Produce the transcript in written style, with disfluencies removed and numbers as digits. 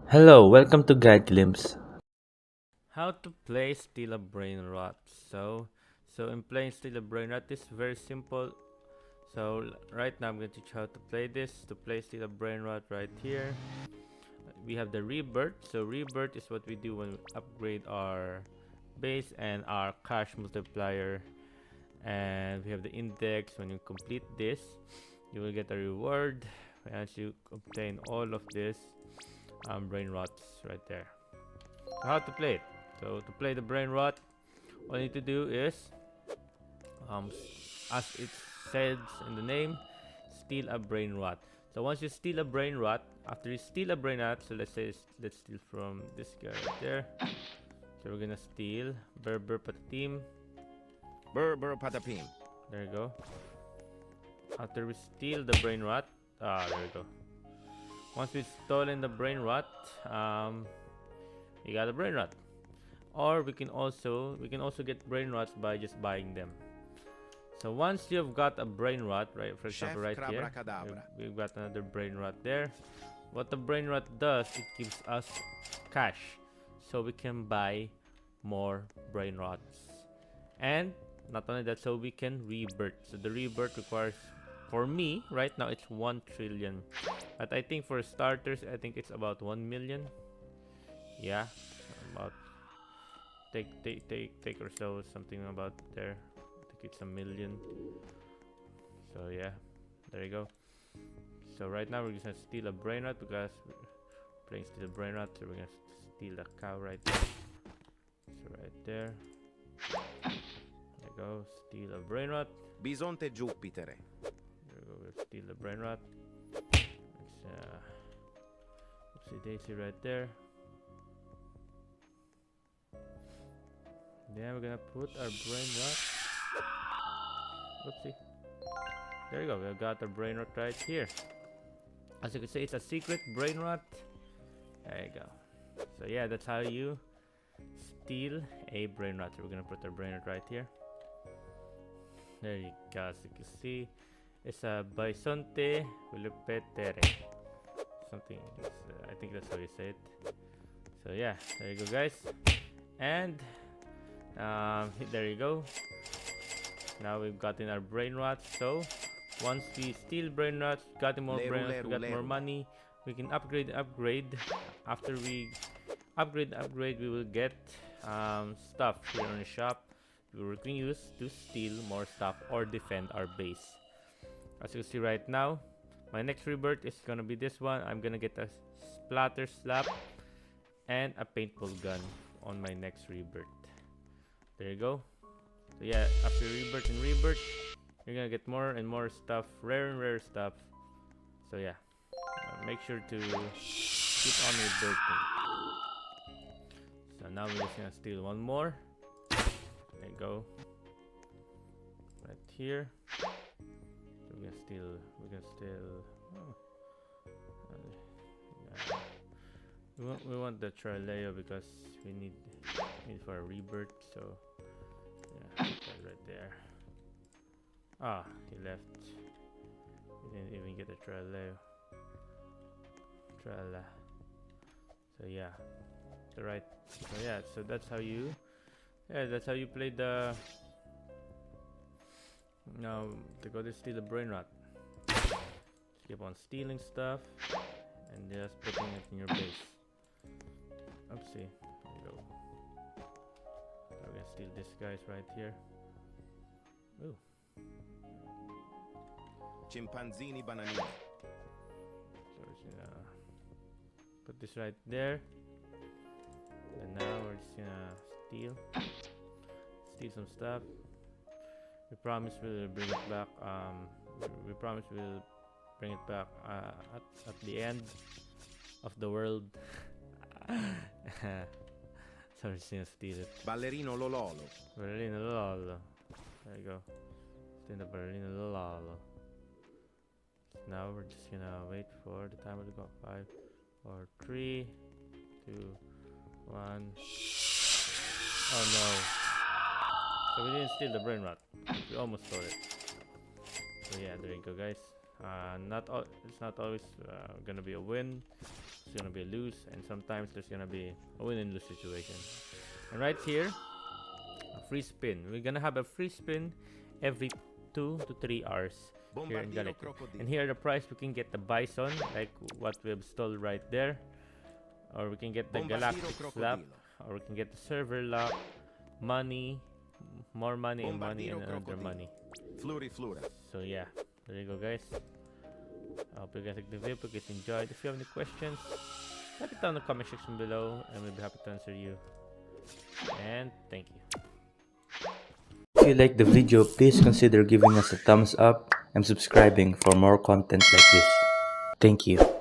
Hello, welcome to Guide Glimpse. How to play Steal a Brainrot. So in playing Steal a Brainrot, this is very simple. Right now I'm going to teach how to play this. To play Steal a Brainrot right here, we have the rebirth. So rebirth is what we do when we upgrade our base and our cash multiplier. And we have the index. When you complete this, you will get a reward as you obtain all of this brainrots right there. So how to play it? So to play the brain rot, all you need to do is, um, as it says in the name, steal a brain rot. So once you steal a brain rot, after you steal a brain rot, so let's steal from this guy right there. So we're gonna steal Berber Patatim. Berber patapim. There you go. After we steal the brain rot, there we go. Once we've stolen the brain rot, we got a brain rot. Or we can also get brain rots by just buying them. So once you've got a brain rot, right, for Chef example right here, Crabra we've got another brain rot there. What the brain rot does, it gives us cash, so we can buy more brain rots. And not only that, so we can rebirth. So the rebirth requires, for me right now, it's 1 trillion, but I think for starters, I think it's about 1 million. Yeah, about take or so, something about there. I think it's a million. So yeah, there you go. So right now we're just gonna steal a brain rot because we're playing steal a brain rot. So we're gonna steal a cow right there. So right there. There you go. Steal a brain rot. Bisonte Jupiter. There we go. We'll steal the brain rot. It's oopsie daisy right there. Then we're gonna put our brain rot. Oopsie. There you go. We've got our brain rot right here. As you can see, it's a secret brain rot. There you go. So yeah, that's how you steal a brain rot. So we're gonna put our brain rot right here. There you go. As you can see, it's a bisonte Filipetere. Something. I think that's how you say it. So yeah, there you go, guys. And there you go. Now we've gotten our brain rots. So once we steal brain rots, got more brain rots, we got more money. We can upgrade. After we upgrade, we will get stuff here on the shop. We can use to steal more stuff or defend our base. As you can see right now, my next rebirth is gonna be this one. I'm gonna get a splatter slap and a paintball gun on my next rebirth. There you go. So yeah, after rebirth and rebirth, you're gonna get more and more stuff, rare and rare stuff. So yeah, make sure to keep on rebirthing. So now we're just gonna steal one more. There you go. Right here. So we're gonna steal. Oh, yeah. We want the Traleo because we need for a rebirth. So yeah, right there. Ah, he left. He didn't even get a Traleo. Trala. So yeah, So that's how you. Yeah, that's how you play the. Now to go to steal the brain rot. Just keep on stealing stuff and just putting it in your base. Oopsie. There you go. We're gonna steal this guys right here. Ooh. Chimpanzini bananini. So we're just gonna put this right there. And now we're just gonna steal some stuff. We promise we'll bring it back. We promise we'll bring it back at the end of the world. So we're just gonna steal it. Ballerino Lololo. Ballerino Lololo. There you go. Steal the Ballerino Lololo. Now we're just gonna wait for the timer to go. 5, 4, 3, 2, 1. Oh no. So we didn't steal the brain rot. We almost stole it. So yeah, there you go, guys. It's not always gonna be a win. it's gonna be a lose, and sometimes there's gonna be a win and lose situation. And right here, a free spin. We're gonna have a free spin every 2 to 3 hours here in Bombardino Galactic. crocodile. And here the price, we can get the bison, like what we've stole right there, or we can get the Bombardino galactic slap, crocodilo. or we can get the server lock, money, more money, and money, and Bombardino another crocodilo. money. Fluri flura. So yeah, there you go, guys. I hope you guys like the video. If you guys enjoyed, if you have any questions, type it down in the comment section below, and we'll be happy to answer you. And thank you. If you like the video, please consider giving us a thumbs up and subscribing for more content like this. Thank you.